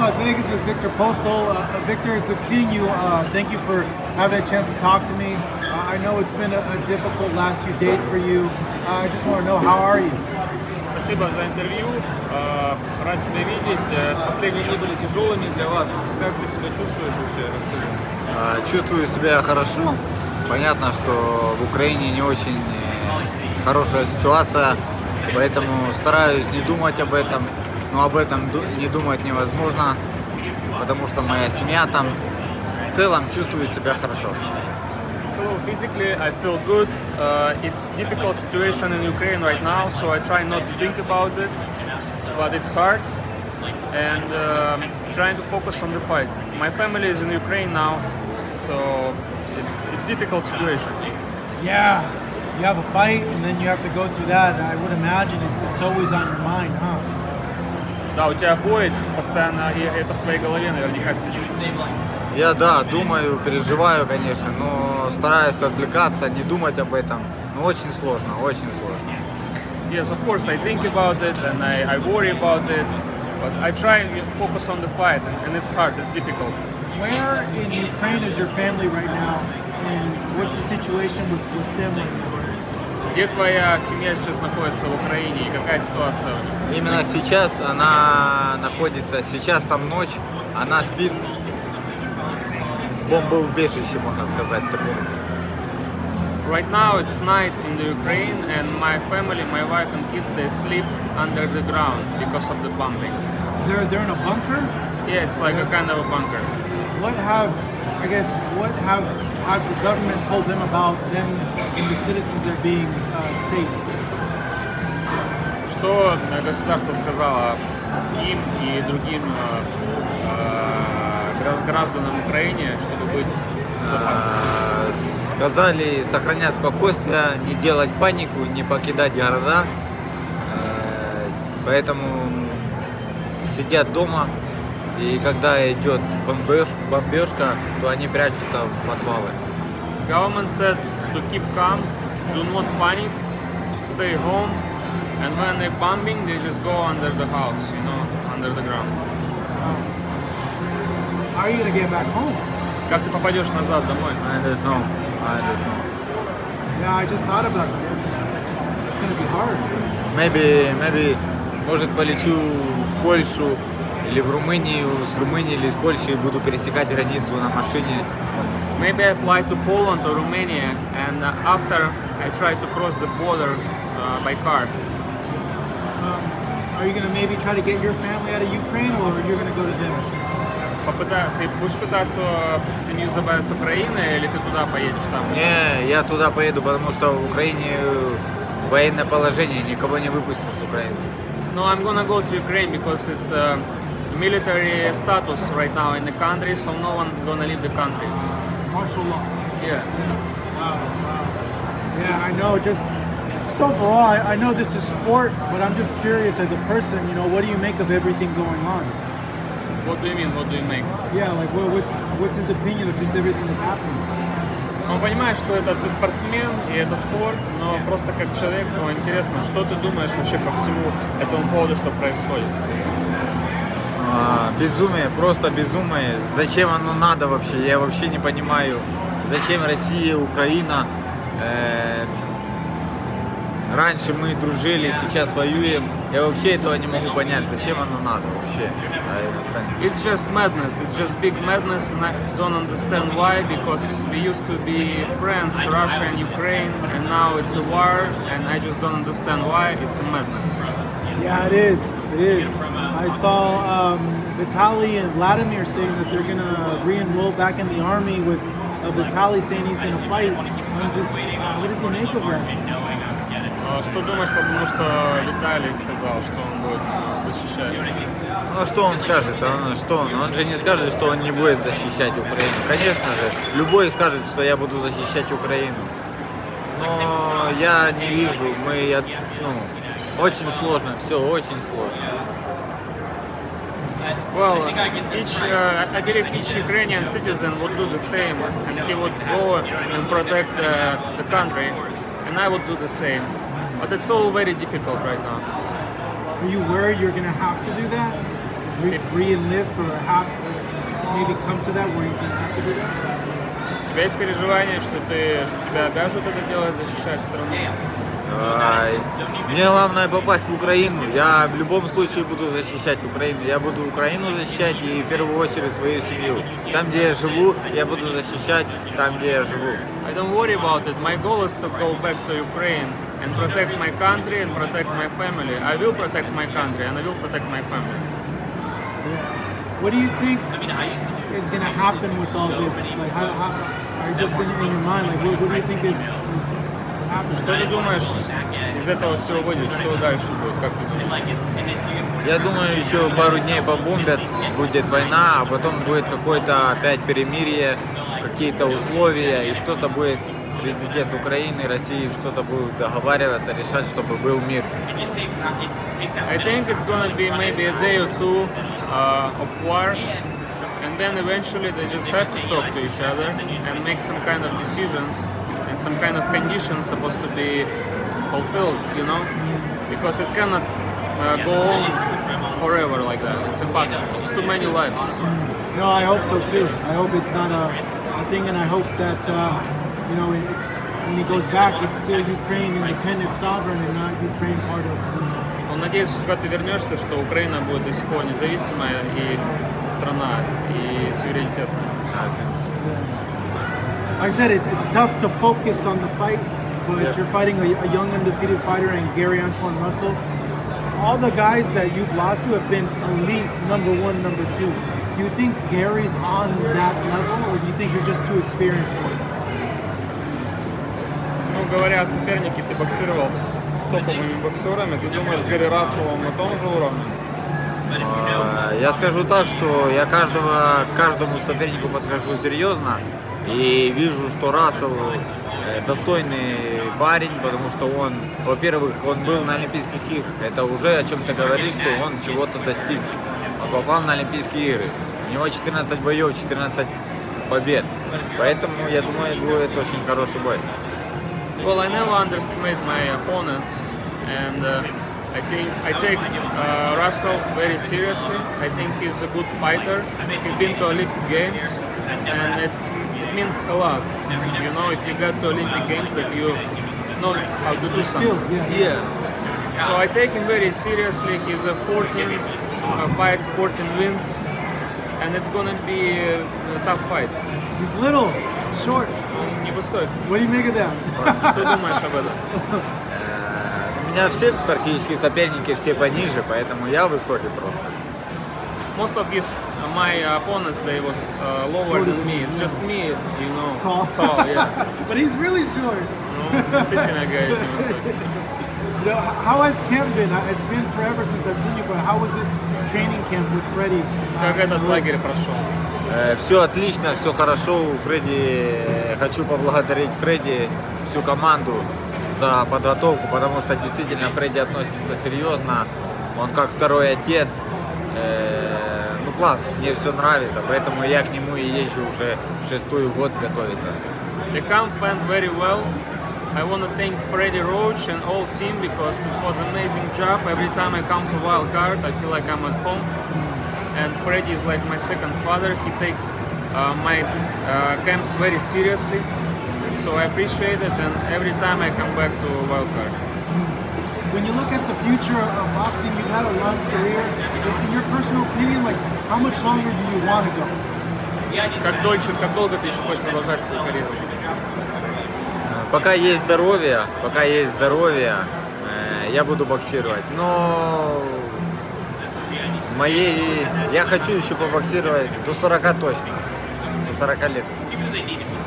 Las Vegas with Viktor Postol. Victor, good seeing you. Thank you for having a chance to talk to me. I know it's been a difficult last few days for you. I just want to know, how are you? Спасибо за интервью. Рад тебя видеть. Последние дни были тяжелыми для вас. Как ты себя чувствуешь вообще? Расскажи. Чувствую себя хорошо. Понятно, что в Украине не очень хорошая ситуация, поэтому стараюсь не думать об этом. Но об этом не думать невозможно, потому что моя семья там. В целом чувствую себя хорошо. Well, physically I feel good. It's a difficult situation in Ukraine right now, so I try not to think about it, but it's hard, and trying to focus on the fight. My family is in Ukraine now, so it's a difficult situation. Yeah, you have a fight and then you have to go through that. I would imagine it's always on your mind, huh? Да, у тебя бой постоянно, и это в твоей голове наверняка сидит. Я думаю, переживаю, конечно, но стараюсь отвлекаться, не думать об этом. Но очень сложно, очень сложно. Yes, of course, I think about it and I worry about it, but I try to focus on the fight, and it's hard, it's difficult. Where in Ukraine is your family right now, and what's the situation with them right now? Где твоя семья сейчас находится в Украине и какая ситуация? Именно сейчас она находится, сейчас там ночь, она спит в бомбоубежище, можно сказать, таком. Right now it's night in the Ukraine, and my family, my wife and kids, they sleep under the ground because of the bombing. They're in a bunker? Yeah, it's like a kind of a bunker. What has the government told them about them and the citizens there being safe? Что государство сказало им и другим гражданам Украины, чтобы быть в безопасности? Сказали сохранять спокойствие, не делать панику, не покидать города. Поэтому сидят дома, и когда идет бомбежка, то они прячутся в подвалы. Government said to keep calm, do not panic, stay home, and when they're bombing, they just go under the house, under the ground. How are you gonna get back home? Как ты попадешь назад домой? I don't know. Yeah, I just thought about it. It's gonna be hard. Maybe, может, полечу в Польшу или в Румынию, с Румынии или с Польши и буду пересекать границу на машине. Maybe I fly to Poland or Romania, and after I try to cross the border by car. Are you gonna maybe try to get your family out of Ukraine, or you're gonna go to them? Ты будешь пытаться семью забрать с Украины, или ты туда поедешь там? Не, я туда поеду, потому что в Украине военное положение, никого не выпустят с Украины. No, I'm gonna go to Ukraine because it's military status right now in the country, so no one gonna leave the country. Martial law. Yeah. Wow. Yeah, I know. Just overall, I know this is sport, but I'm just curious as a person. What do you make of everything going on? What do you mean? What do you make? Yeah, like what's his opinion of just everything that's happening? Он понимает, что ты спортсмен и это спорт, но просто как человек, интересно, что ты думаешь вообще по всему этому поводу, что происходит? Безумие, просто безумие. Зачем оно надо вообще? Я вообще не понимаю. Зачем Россия, Украина? Раньше мы дружили, сейчас воюем. Я вообще этого не могу понять. Зачем оно надо вообще? It's just madness. It's just big madness, and I don't understand why. Because we used to be friends, Russia and Ukraine, and now it's a war, and I just don't understand why. It's a madness. Yeah, it is. It is. I saw Vitaly and Vladimir saying that they're gonna re-enroll back in the army with Vitaly saying he's gonna fight. I'm just, what does he make of that? Что думаешь, потому что Виталий сказал, что он будет защищать? Ну что он скажет? Он же не скажет, что он не будет защищать Украину. Конечно же, любой скажет, что я буду защищать Украину. Но я не вижу, очень сложно, все очень сложно. Well, I believe each Ukrainian citizen would do the same, and he would go and protect the country, and I would do the same. But it's all very difficult right now. Are you worried you're gonna have to do that? re-enlist or have maybe come to that where he's going to have to do that? У тебя есть переживание, что тебя обяжут это делать, защищать страну? Мне главное попасть в Украину. Я в любом случае буду защищать Украину. Я буду Украину защищать и в первую очередь свою семью. Там, где я живу, я буду защищать там, где я живу. I don't worry about it. My goal is to go back to Ukraine and protect my country and protect my family. I will protect my country and I will protect my family. What do you think is going to happen with all this? Like, how are you just in your mind? Like, what do you think is happening? Что ты думаешь из этого всего выйдет? Что дальше будет? Как ты думаешь? Я думаю, еще пару дней побомбят, будет война, а потом будет какое-то опять перемирие, какие-то условия, и что-то будет президент Украины, России, что-то будут договариваться, решать, чтобы был мир. I think it's gonna be maybe a day or two of war, and then eventually they just have to talk to each other and make some kind of decisions and some kind of conditions supposed to be fulfilled, you know, because it cannot go on forever like that. It's impossible. It's too many lives. No, I hope so too. I hope it's not a thing, and I hope that you know, it's when he goes back, it's still Ukraine, independent, sovereign, and not Ukraine part of. Он надеется, что когда ты вернешься, что Украина будет до сих пор независимая и страна, и суверенитет. Like I said, it's tough to focus on the fight, but you're fighting a young undefeated fighter in Gary Antoine Russell. All the guys that you've lost to have been elite number 1, number 2. Do you think Gary's on that level, or do you think you're just too experienced for it? Ну, говоря о сопернике, ты боксировал с топовыми боксерами. Ты думаешь, Гэри Рассел он на том же уровне? Я скажу так, что я каждому сопернику подхожу серьезно и вижу, что Рассел достойный парень, потому что он, во-первых, он был на Олимпийских играх. Это уже о чем-то говорит, что он чего-то достиг. Он попал на Олимпийские игры. У него 14 боев, 14 побед. Поэтому, я думаю, будет очень хороший бой. Well, I never underestimate my opponents, and I take Russell very seriously. I think he's a good fighter. He's been to Olympic Games, and it means a lot. You know, if you got to Olympic Games, that you know how to do something. Yeah. So I take him very seriously. He's a 14 fights, 14 wins, and it's gonna be a tough fight. He's little, short. Невысокий. What do you make of that? Что думаешь об этом? У меня все практически соперники все пониже, поэтому я высокий просто. Most of my opponents, they was lower than me. It's just me, you know, tall, yeah. But he's really short. Ну, действительно, говорит, невысокий. How has camp been? It's been forever since I've seen you, but how was this training camp with Freddie? Как этот лагерь прошел? Все отлично, все хорошо. У Фредди, хочу поблагодарить Фредди, всю команду за подготовку, потому что действительно Фредди относится серьезно. Он как второй отец. Ну класс, мне все нравится, поэтому я к нему и езжу уже 6-й год готовиться. The camp went very well. I want to thank Freddie Roach and all team because it was an amazing job. Every time I come to Wild Card, I feel like I'm at home. And Freddie is like my second father. He takes my camps very seriously. So I appreciate it, and every time I come back to Wild Card. When you look at the future of boxing, you've had a long career. In your personal opinion, like how much longer do you want to go? Как долго ты еще хочешь продолжать свою карьеру? Пока есть здоровье, я буду боксировать. Но я хочу еще побоксировать до 40 точно, до 40 лет.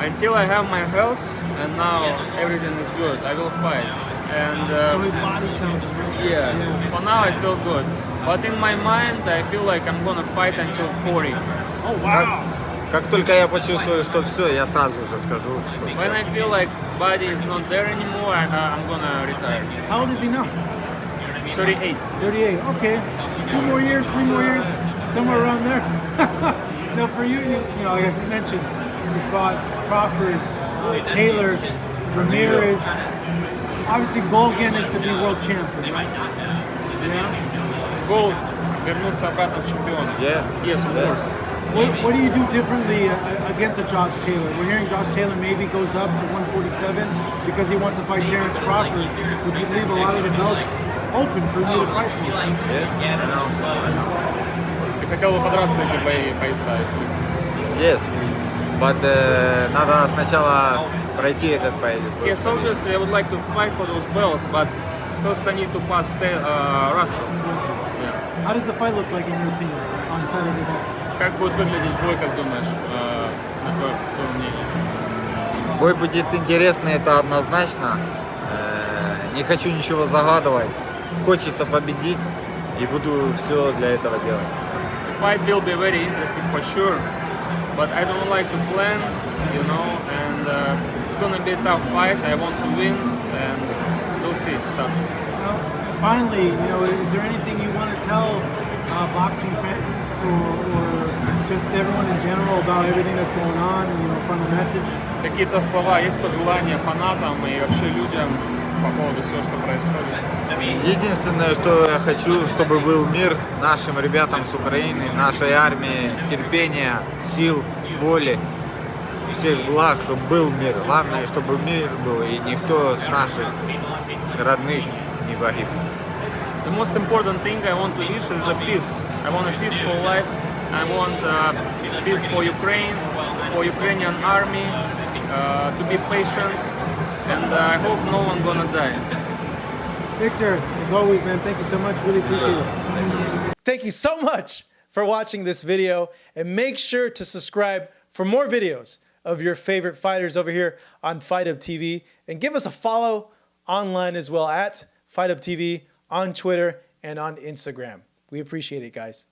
Until I have my health, and now everything is good, I will fight. And So his body tells him. yeah, for now I feel good. But in my mind, I feel like I'm gonna fight until 40. Oh wow! Как только я почувствую, что все, я сразу же скажу, что When I все. feel like body is not there anymore, I'm gonna retire. How old is he now? 38. 38. Okay, so 2 more years, 3 more years, somewhere around there. Now for you, you know, like I mentioned, you fought Crawford, Taylor, Ramirez. Obviously, goal again is to be world champion, right? Yeah. Goal вернуться обратно в чемпиона. Yeah. Yes, of Yeah. course. What do you do differently against a Josh Taylor? We're hearing Josh Taylor maybe goes up to 147 because he wants to fight Terrence Crawford, which would leave a lot of the belts open for me to fight for. Yeah, I know. Ты хотел бы подраться за эти пояса, естественно. Yes, but надо сначала пройти этот поединок. Yes, obviously I would like to fight for those belts, but first I need to pass Russell. Yeah. How does the fight look like in your opinion on Saturday night? Как будет выглядеть бой, как думаешь, на твое мнение? Бой будет интересный, это однозначно. Не хочу ничего загадывать. Хочется победить и буду все для этого делать. The fight will be very interesting for sure, but I don't like to plan, you know, and it's gonna be a tough fight. I want to win, and we'll see. Finally, you know, is there anything you want to tell boxing fans or just everyone in general about everything that's going on? You know, final message. Какие-то слова, есть пожелания фанатам и вообще людям по поводу всего, что происходит? Единственное, что я хочу, чтобы был мир нашим ребятам с Украины, нашей армии, терпения, сил, воли, всех благ, чтобы был мир. Главное, чтобы мир был и никто с наших родных не погиб. The most important thing I want to wish is a peace. I want a peaceful life. I want peace for Ukraine, for Ukrainian army, to be patient, and I hope no one gonna die. Viktor, as always, man, thank you so much. Really appreciate it. Thank you so much for watching this video, and make sure to subscribe for more videos of your favorite fighters over here on Fight Up TV, and give us a follow online as well at Fight Up TV on Twitter and on Instagram. We appreciate it, guys.